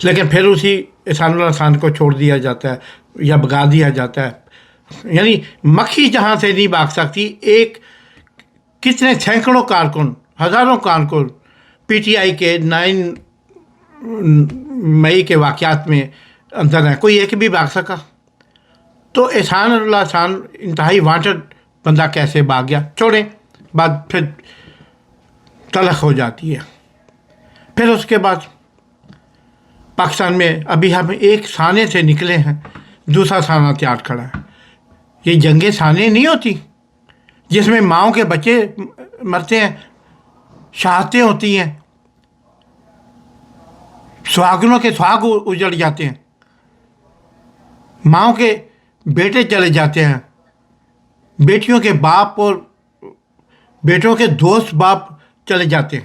لیکن پھر اسی احسان اللہ خان کو چھوڑ دیا جاتا ہے یا بھگا دیا جاتا ہے. یعنی مکھی جہاں سے نہیں بھاگ سکتی. ایک کتنے سینکڑوں کارکن، ہزاروں کارکن پی ٹی آئی کے 9 مئی کے واقعات میں اندر ہیں، کوئی ایک بھی بھاگ سکا؟ تو احسان اللہ خان انتہائی وانٹڈ بندہ کیسے بھاگ گیا؟ چھوڑیں، بات پھر تلخ ہو جاتی ہے. پھر اس کے بعد پاکستان میں ابھی ہم ایک سانے سے نکلے ہیں، دوسرا سانہ تیار کھڑا ہے. یہ جنگیں سانے نہیں ہوتی جس میں ماؤں کے بچے مرتے ہیں، شہادتیں ہوتی ہیں، سہاگنوں کے سہاگ اجڑ جاتے ہیں، ماؤں کے بیٹے چلے جاتے ہیں، بیٹیوں کے باپ اور بیٹوں کے دوست باپ چلے جاتے ہیں.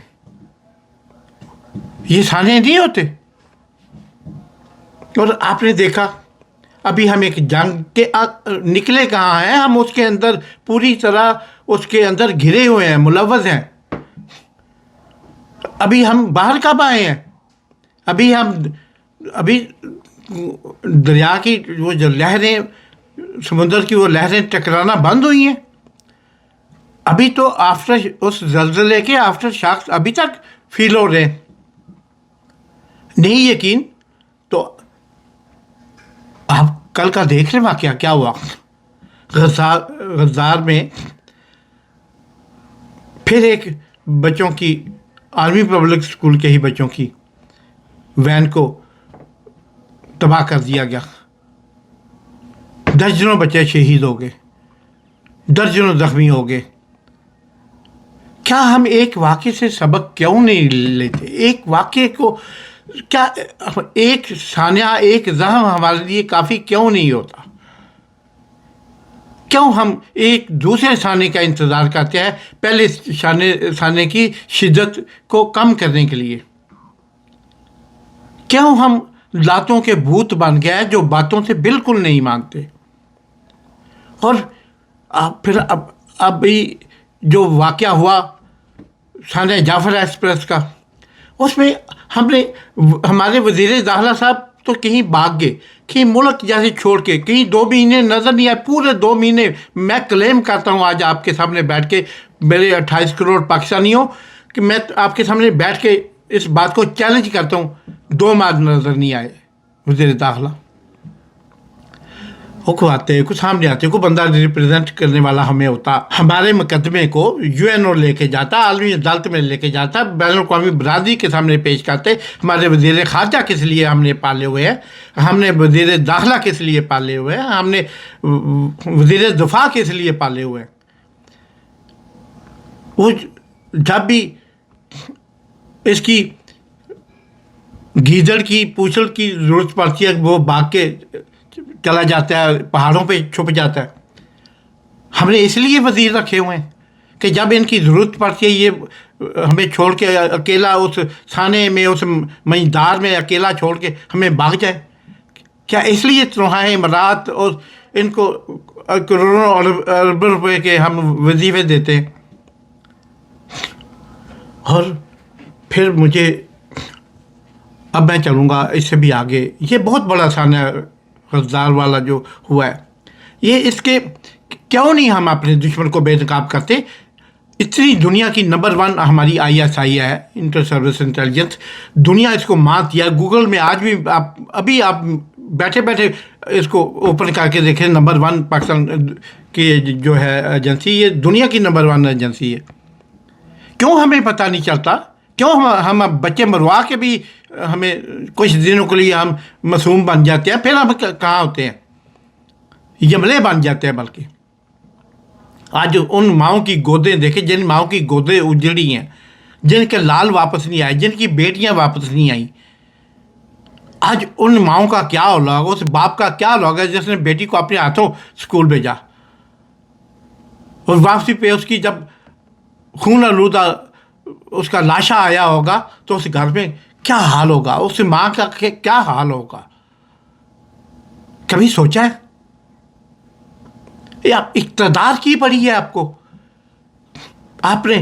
یہ سانے نہیں ہوتے. اور آپ نے دیکھا ابھی ہم ایک جنگ کے نکلے کہاں ہیں، ہم اس کے اندر پوری طرح اس کے اندر گھرے ہوئے ہیں، ملوث ہیں. ابھی ہم باہر کب آئے ہیں؟ ابھی دریا کی وہ جو لہریں، سمندر کی وہ لہریں ٹکرانا بند ہوئی ہیں. ابھی تو آفٹر اس زلزلے کے آفٹر شاکس ابھی تک فیل ہو رہے ہیں. نہیں یقین تو آپ کل کا دیکھ رہے واقعہ کیا ہوا غزار میں. پھر ایک بچوں کی آرمی پبلک اسکول کے ہی بچوں کی وین کو تباہ کر دیا گیا. درجنوں بچے شہید ہو گئے، درجنوں زخمی ہو گئے. کیا ہم ایک واقعے سے سبق کیوں نہیں لیتے؟ ایک واقعے کو کیا ایک سانحہ، ایک زخم ہمارے لیے کافی کیوں نہیں ہوتا؟ کیوں ہم ایک دوسرے سانے کا انتظار کرتے ہیں پہلے سانے کی شدت کو کم کرنے کے لیے؟ کیوں ہم لاتوں کے بھوت بن گئے جو باتوں سے بالکل نہیں مانتے؟ اور پھر ابھی جو واقعہ ہوا سانحہ جعفر ایکسپریس کا، اس میں ہمارے وزیر داخلہ صاحب تو کہیں بھاگ گئے، کہیں ملک جیسے چھوڑ کے، کہیں 2 مہینے نظر نہیں آئے. پورے 2 مہینے میں کلیم کرتا ہوں آج آپ کے سامنے بیٹھ کے، میرے 28 کروڑ پاکستانیوں، کہ میں آپ کے سامنے بیٹھ کے اس بات کو چیلنج کرتا ہوں، 2 ماہ نظر نہیں آئے وزیر داخلہ. وہ کو آتے کو سامنے آتے کو بندہ ریپرزینٹ کرنے والا ہمیں ہوتا، ہمارے مقدمے کو UN لے کے جاتا، عالمی عدالت میں لے کے جاتا، بین الاقوامی برادری کے سامنے پیش کرتے. ہمارے وزیر خارجہ کس لیے ہم نے پالے ہوئے ہیں، ہم نے وزیر داخلہ کس لیے پالے ہوئے ہیں، ہم نے وزیر دفاع کس لیے پالے ہوئے ہیں. وہ جب بھی اس کی گیدڑ کی پوچھل کی ضرورت پڑتی ہے وہ بھاگ کے چلا جاتا ہے، پہاڑوں پہ چھپ جاتا ہے. ہم نے اس لیے وزیر رکھے ہوئے ہیں کہ جب ان کی ضرورت پڑتی ہے یہ ہمیں چھوڑ کے اکیلا اس سانے میں، اس مجدار میں اکیلا چھوڑ کے ہمیں بھاگ جائے. کیا اس لیے تنہائی امارات اور ان کو کروڑوں ارب روپے کے ہم وظیفے دیتے ہیں؟ اور پھر مجھے اب میں چلوں گا اس سے بھی آگے. یہ بہت بڑا سانحہ غزار والا جو ہوا ہے، یہ اس کے کیوں نہیں ہم اپنے دشمن کو بے نقاب کرتے؟ اتنی دنیا کی نمبر 1 ہماری ISI ہے، انٹر سروس انٹیلیجنس. دنیا اس کو مانتی ہے. گوگل میں آج بھی ابھی آپ بیٹھے بیٹھے اس کو اوپن کر کے دیکھیں، نمبر 1 پاکستان کی جو ہے ایجنسی، یہ دنیا کی نمبر 1 ایجنسی ہے. کیوں ہمیں پتہ نہیں چلتا؟ کیوں ہم بچے مروا کے بھی ہمیں کچھ دنوں کے لیے ہم معصوم بن جاتے ہیں، پھر ہم کہاں ہوتے ہیں؟ یملے بن جاتے ہیں. بلکہ آج ان ماؤں کی گودیں دیکھیں جن ماؤں کی گودیں اجڑی ہیں، جن کے لال واپس نہیں آئے، جن کی بیٹیاں واپس نہیں آئیں. آج ان ماؤں کا کیا ہوگا، اس باپ کا کیا ہوگا جس نے بیٹی کو اپنے ہاتھوں اسکول بھیجا، اور واپسی پہ اس کی جب خون آلودہ اس کا لاشا آیا ہوگا تو اس گھر میں کیا حال ہوگا، اس ماں کا کیا حال ہوگا؟ کبھی سوچا ہے؟ یہ اقتدار کی پڑی ہے آپ کو. آپ نے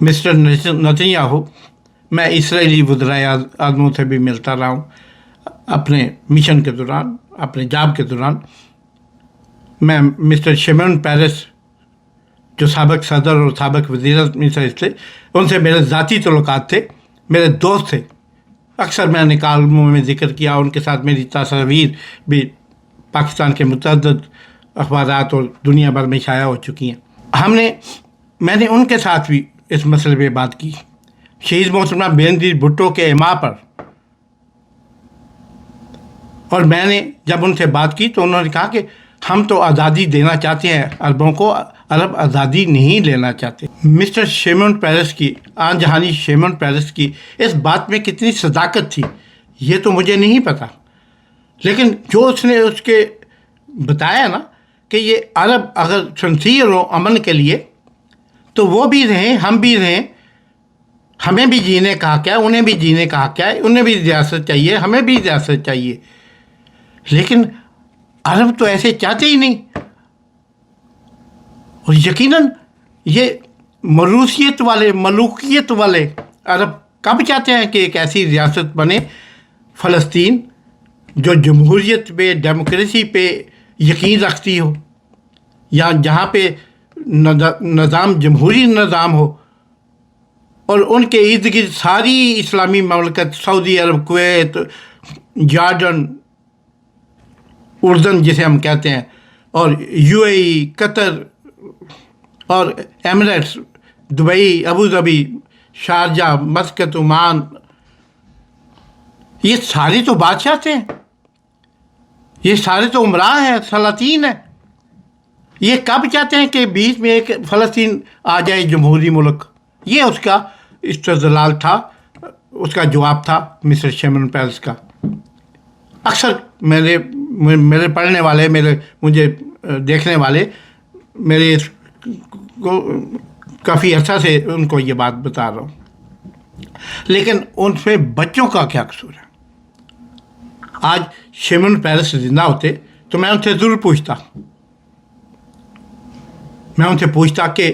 مسٹر نتنیاہو، میں اسرائیلی وزرائے اعظموں سے بھی ملتا رہا ہوں اپنے مشن کے دوران، اپنے جاب کے دوران۔ میں مسٹر شیمون پیرس جو سابق صدر اور سابق وزیر اعظم تھے، ان سے میرے ذاتی تعلقات تھے، میرے دوست تھے۔ اکثر میں نے کالموں میں ذکر کیا، ان کے ساتھ میری تصاویر بھی پاکستان کے متعدد اخبارات اور دنیا بھر میں شائع ہو چکی ہیں۔ میں نے ان کے ساتھ بھی اس مسئلے پہ بات کی، شہید محترمہ بے نظیر بھٹو کے اماں پر، اور میں نے جب ان سے بات کی تو انہوں نے کہا کہ ہم تو آزادی دینا چاہتے ہیں عربوں کو، عرب آزادی نہیں لینا چاہتے۔ مسٹر شیمون پیرس کی، آن جہانی شیمون پیرس کی اس بات میں کتنی صداقت تھی یہ تو مجھے نہیں پتا، لیکن جو اس نے اس کے بتایا نا کہ یہ عرب اگر سنسیر ہو امن کے لیے تو وہ بھی رہیں، ہم بھی رہیں، ہمیں بھی جینے کا حق ہے، انہیں بھی جینے کا حق ہے، انہیں بھی ریاست چاہیے، ہمیں بھی ریاست چاہیے۔ لیکن عرب تو ایسے چاہتے ہی نہیں، اور یقیناً یہ ملوکیت والے عرب کب چاہتے ہیں کہ ایک ایسی ریاست بنے فلسطین جو جمہوریت پہ، ڈیموکریسی پہ یقین رکھتی ہو، یا جہاں پہ نظام جمہوری نظام ہو، اور ان کے ارد گرد ساری اسلامی مملکت، سعودی عرب، کویت، جارڈن، اردن جسے ہم کہتے ہیں، اور یو اے ای، قطر اور Emirates, Dubai, Abu Dhabi, Sharjah, Muscat, Oman, یہ سارے تو بادشاہ تھے، یہ سارے تو عمراء ہیں، سلاطین ہیں۔ یہ کب چاہتے ہیں کہ بیچ میں ایک فلسطین آ جائے جمہوری ملک؟ یہ اس کا استدلال تھا، اس کا جواب تھا مسٹر شیمون پیرس کا۔ اکثر میرے پڑھنے والے، مجھے دیکھنے والے، میرے کافی عرصہ سے ان کو یہ بات بتا رہا ہوں، لیکن ان سے بچوں کا کیا قصور ہے؟ آج شیمون پیرس زندہ ہوتے تو میں ان سے ضرور پوچھتا، کہ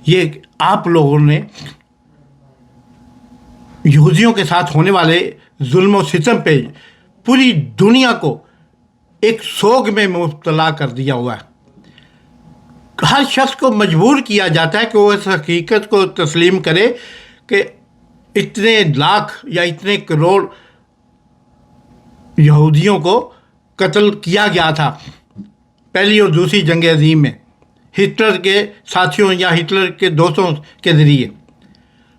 یہ آپ لوگوں نے یہودیوں کے ساتھ ہونے والے ظلم و ستم پہ پوری دنیا کو ایک سوگ میں مبتلا کر دیا ہوا ہے۔ ہر شخص کو مجبور کیا جاتا ہے کہ وہ اس حقیقت کو تسلیم کرے کہ اتنے لاکھ یا اتنے کروڑ یہودیوں کو قتل کیا گیا تھا پہلی اور دوسری جنگ عظیم میں، ہٹلر کے ساتھیوں یا ہٹلر کے دوستوں کے ذریعے۔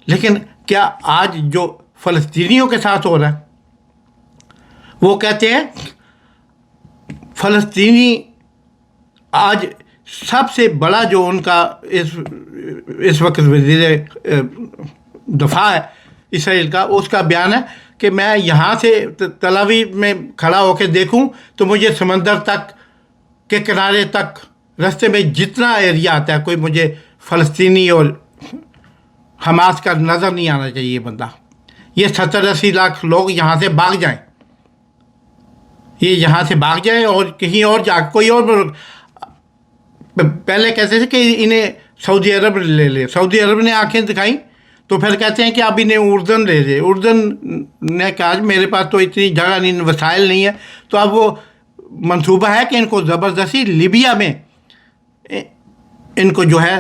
لیکن کیا آج جو فلسطینیوں کے ساتھ ہو رہا ہے، وہ کہتے ہیں فلسطینی آج سب سے بڑا جو ان کا اس وقت وزیر دفاع ہے اسرائیل کا، اس کا بیان ہے کہ میں یہاں سے تل ابیب میں کھڑا ہو کے دیکھوں تو مجھے سمندر تک کے کنارے تک رستے میں جتنا ایریا آتا ہے، کوئی مجھے فلسطینی اور حماس کا نظر نہیں آنا چاہیے بندہ۔ یہ 70-80 لاکھ لوگ یہاں سے بھاگ جائیں، یہ یہاں سے بھاگ جائیں اور کہیں اور جا کوئی اور ملک۔ پہلے کہتے تھے کہ انہیں سعودی عرب لے لے، سعودی عرب نے آنکھیں دکھائیں تو پھر کہتے ہیں کہ اب انہیں اردن لے لے۔ اردن نے کہا میرے پاس تو اتنی جگہ نہیں، وسائل نہیں ہے، تو اب وہ منصوبہ ہے کہ ان کو زبردستی لیبیا میں ان کو جو ہے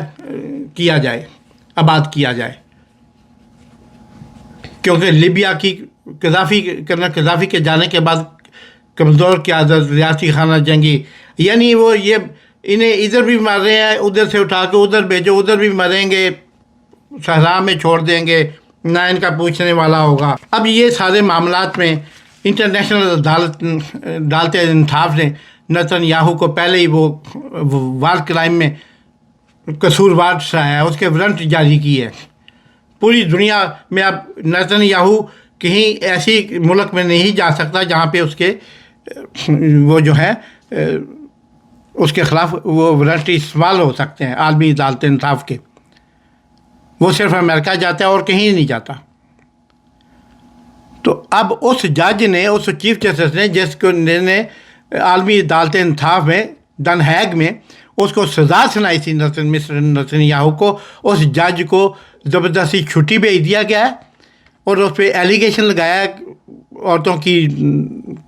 کیا جائے، آباد کیا جائے، کیونکہ لیبیا کی قذافی کے جانے کے بعد کمزور قیادت، ریاستی خانہ جنگی، یعنی وہ یہ انہیں ادھر بھی مار رہے ہیں، ادھر سے اٹھا کے ادھر بھیجو، ادھر بھی مریں گے، صحرا میں چھوڑ دیں گے، نہ ان کا پوچھنے والا ہوگا۔ اب یہ سارے معاملات میں انٹرنیشنل عدالت انصاف نے نتنیاہو کو پہلے ہی وہ وار کرائم میں قصوروار ٹھہرایا ہے، اس کے وارنٹ جاری کی ہے۔ پوری دنیا میں اب نتنیاہو کہیں ایسی ملک میں نہیں جا سکتا جہاں پہ اس کے وہ جو ہے اس کے خلاف وہ وارنٹ استعمال ہو سکتے ہیں عالمی عدالت انصاف کے۔ وہ صرف امریکہ جاتا ہے اور کہیں نہیں جاتا۔ تو اب اس جج نے، اس چیف جسٹس نے، جس کو نے عالمی عدالت انصاف میں دن ہیگ میں اس کو سزا سنائی تھی مسٹر نتنیاہو کو. اس جج کو زبردستی چھٹی بھیج دیا گیا ہے اور اس پہ ایلیگیشن لگایا عورتوں کی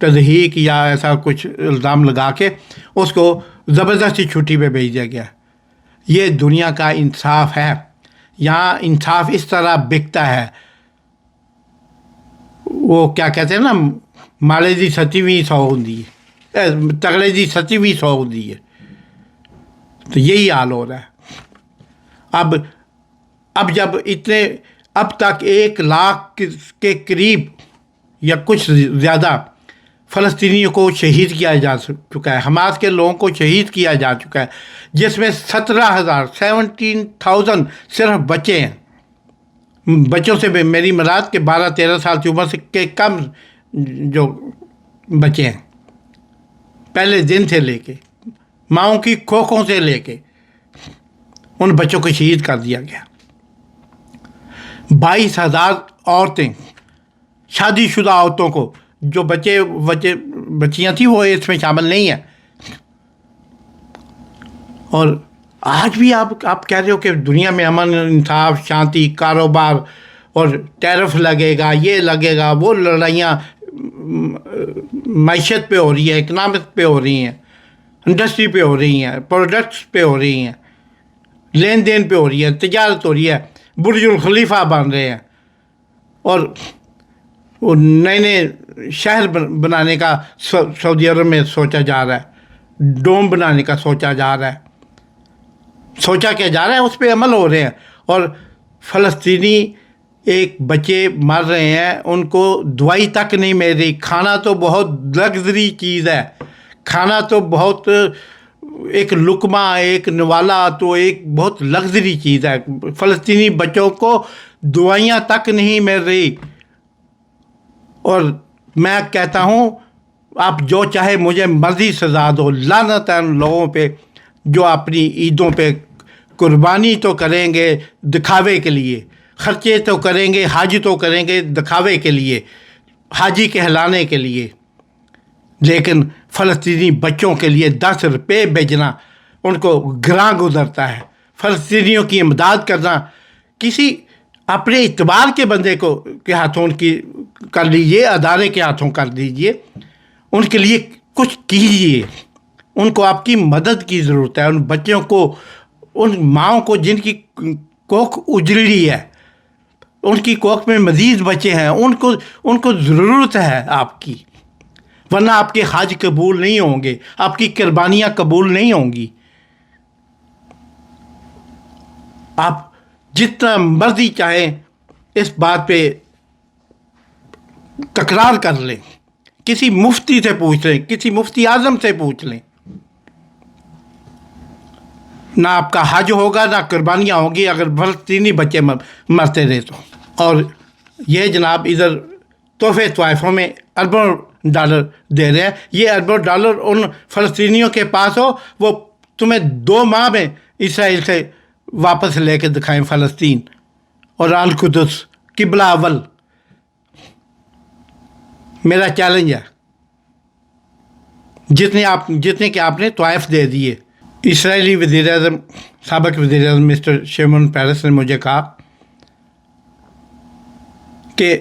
تضحیک یا ایسا کچھ الزام لگا کے اس کو زبردستی چھٹی پہ بھیج دیا گیا. یہ دنیا کا انصاف ہے. یہاں انصاف اس طرح بکتا ہے. وہ کیا کہتے ہیں نا، مالے دی سچی بھی 100 ہوندی ہے، تگڑے دی سچی بھی 100 ہوندی ہے. تو یہی حال ہو رہا ہے. اب جب اب تک 1 لاکھ کے قریب یا کچھ زیادہ فلسطینیوں کو شہید کیا جا چکا ہے، حماس کے لوگوں کو شہید کیا جا چکا ہے، جس میں 17,000 صرف بچے ہیں. بچوں سے میری مراد کے 12-13 سال کی عمر سے کے کم جو بچے ہیں، پہلے دن سے لے کے ماؤں کی کوکھوں سے لے کے ان بچوں کو شہید کر دیا گیا. 22,000 عورتیں، شادی شدہ عورتوں کو، جو بچیاں تھیں وہ اس میں شامل نہیں ہیں. اور آج بھی آپ کہہ رہے ہو کہ دنیا میں امن، انصاف، شانتی، کاروبار، اور ٹیرف لگے گا، یہ لگے گا، وہ لڑائیاں معیشت پہ ہو رہی ہیں، اکنامک پہ ہو رہی ہیں، انڈسٹری پہ ہو رہی ہیں، پروڈکٹس پہ ہو رہی ہیں، لین دین پہ ہو رہی ہے، تجارت ہو رہی ہے، برج الخلیفہ بن رہے ہیں، اور وہ نئے شہر بنانے کا سعودی عرب میں سوچا جا رہا ہے، ڈوم بنانے کا سوچا جا رہا ہے، سوچا کیا جا رہا ہے، اس پہ عمل ہو رہے ہیں. اور فلسطینی ایک بچے مر رہے ہیں، ان کو دوائی تک نہیں مل رہی. کھانا تو بہت لگژری چیز ہے، کھانا تو بہت، ایک لقمہ، ایک نوالا تو ایک بہت لگژری چیز ہے. فلسطینی بچوں کو دوائیاں تک نہیں مل رہی. اور میں کہتا ہوں، آپ جو چاہے مجھے مرضی سزا دو، لعنت ہے ان لوگوں پہ جو اپنی عیدوں پہ قربانی تو کریں گے دکھاوے کے لیے، خرچے تو کریں گے، حج تو کریں گے دکھاوے کے لیے، حاجی کہلانے کے لیے، لیکن فلسطینی بچوں کے لیے 10 روپے بھیجنا ان کو گراں گزرتا ہے. فلسطینیوں کی امداد کرنا کسی اپنے اعتبار کے بندے کے ہاتھوں کی کر لیجئے، ادارے کے ہاتھوں کر دیجئے، ان کے لیے کچھ کیجئے. ان کو آپ کی مدد کی ضرورت ہے. ان بچوں کو، ان ماؤں کو جن کی کوکھ اجڑی ہے، ان کی کوکھ میں مزید بچے ہیں، ان کو ضرورت ہے آپ کی، ورنہ آپ کے حج قبول نہیں ہوں گے، آپ کی قربانیاں قبول نہیں ہوں گی. آپ جتنا مرضی چاہیں اس بات پہ تکرار کر لیں، کسی مفتی سے پوچھ لیں، کسی مفتی اعظم سے پوچھ لیں، نہ آپ کا حج ہوگا، نہ قربانیاں ہوں گی اگر فلسطینی بچے مرتے رہے تو. اور یہ جناب ادھر تحفے طائفوں میں اربوں ڈالر دے رہے ہیں. یہ اربوں ڈالر ان فلسطینیوں کے پاس ہو، وہ تمہیں 2 ماہ میں اسرائیل سے واپس لے کے دکھائیں فلسطین اور القدس قبلہ اول. میرا چیلنج ہے. جتنے کہ آپ نے طائف دے دیے. اسرائیلی وزیر اعظم، سابق وزیر اعظم مسٹر شیمون پیرس نے مجھے کہا کہ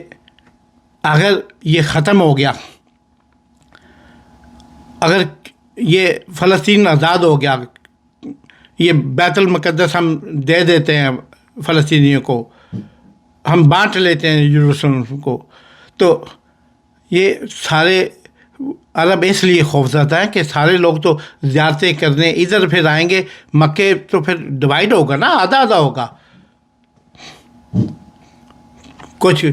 اگر یہ ختم ہو گیا، اگر یہ فلسطین آزاد ہو گیا، یہ بیت المقدس ہم دے دیتے ہیں فلسطینیوں کو، ہم بانٹ لیتے ہیں یروشلم کو، تو یہ سارے عرب اس لیے خوفزدہ ہیں کہ سارے لوگ تو زیارتیں کرنے ادھر پھر آئیں گے. مکے تو پھر ڈیوائڈ ہوگا نا، آدھا آدھا ہوگا. کچھ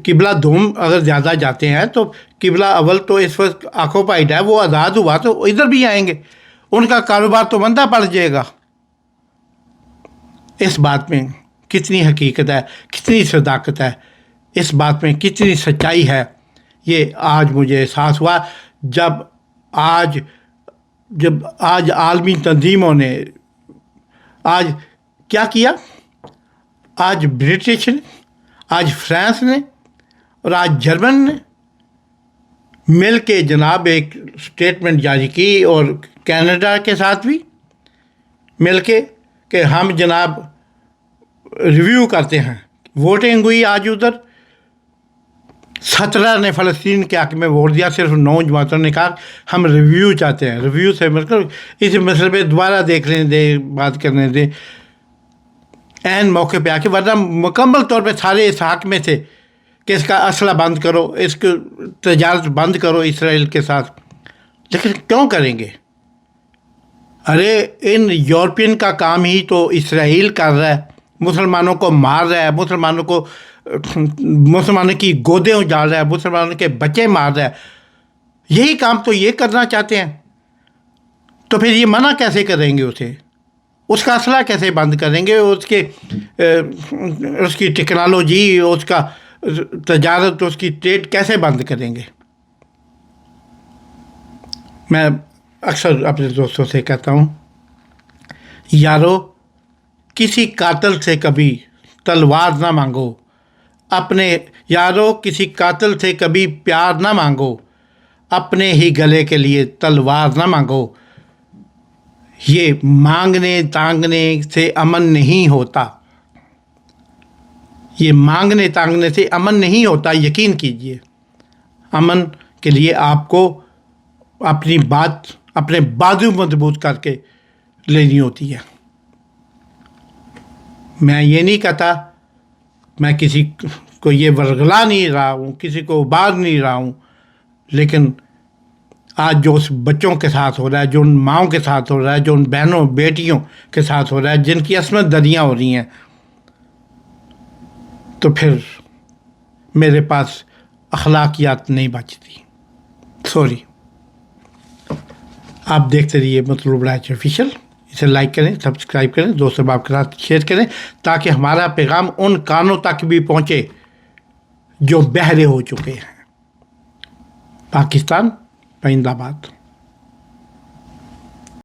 قبلہ دوم اگر زیادہ جاتے ہیں تو قبلہ اول تو اس وقت آکوپائڈ ہے، وہ آزاد ہوا تو ادھر بھی آئیں گے، ان کا کاروبار تو مندہ پڑ جائے گا. اس بات میں کتنی حقیقت ہے، کتنی صداقت ہے، اس بات میں کتنی سچائی ہے، یہ آج مجھے احساس ہوا جب آج عالمی تنظیموں نے آج کیا کیا. آج برٹش نے، آج فرانس نے، اور آج جرمن نے مل کے جناب ایک اسٹیٹمنٹ جاری کی، اور کینیڈا کے ساتھ بھی مل کے، کہ ہم جناب ریویو کرتے ہیں. ووٹنگ ہوئی آج ادھر، 17 نے فلسطین کے حق میں ووٹ دیا، صرف 9 جماعتوں نے کہا ہم ریویو چاہتے ہیں. ریویو سے مطلب اس مسئلے پہ دوبارہ دیکھنے دیں، بات کرنے دیں عین موقع پہ آ کے، ورنہ مکمل طور پہ سارے اس حق میں تھے کہ اس کا اسلحہ بند کرو، اس کو تجارت بند کرو اسرائیل کے ساتھ. لیکن کیوں کریں گے؟ ارے ان یورپین کا کام ہی تو اسرائیل کر رہا ہے، مسلمانوں کو مار رہا ہے، مسلمانوں کی گودیں اجاڑ رہا ہے، مسلمانوں کے بچے مار رہا ہے. یہی کام تو یہ کرنا چاہتے ہیں، تو پھر یہ منع کیسے کریں گے اسے؟ اس کا اسلحہ کیسے بند کریں گے؟ اس کی ٹیکنالوجی، اس کا تجارت، اس کی ٹریڈ کیسے بند کریں گے؟ میں اکثر اپنے دوستوں سے کہتا ہوں، یارو کسی قاتل سے کبھی تلوار نہ مانگو، کسی قاتل سے کبھی پیار نہ مانگو، اپنے ہی گلے کے لیے تلوار نہ مانگو. یہ مانگنے تانگنے سے امن نہیں ہوتا، یہ مانگنے تانگنے سے امن نہیں ہوتا. یقین کیجئے، امن کے لیے آپ کو اپنی بات، اپنے بازو مضبوط کر کے لینی ہوتی ہے. میں یہ نہیں کہتا، میں کسی کو یہ ورگلا نہیں رہا ہوں، کسی کو ابار نہیں رہا ہوں، لیکن آج جو اس بچوں کے ساتھ ہو رہا ہے، جو ان ماؤں کے ساتھ ہو رہا ہے، جو ان بہنوں بیٹیوں کے ساتھ ہو رہا ہے، جن کی عصمت دریاں ہو رہی ہیں، تو پھر میرے پاس اخلاقیات نہیں بچتی. سوری. آپ دیکھتے رہیے مطلوب رائج آفیشیل، اسے لائک کریں، سبسکرائب کریں، دوستوں باپ کے ساتھ شیئر کریں، تاکہ ہمارا پیغام ان کانوں تک بھی پہنچے جو بہرے ہو چکے ہیں. پاکستان زندہ باد.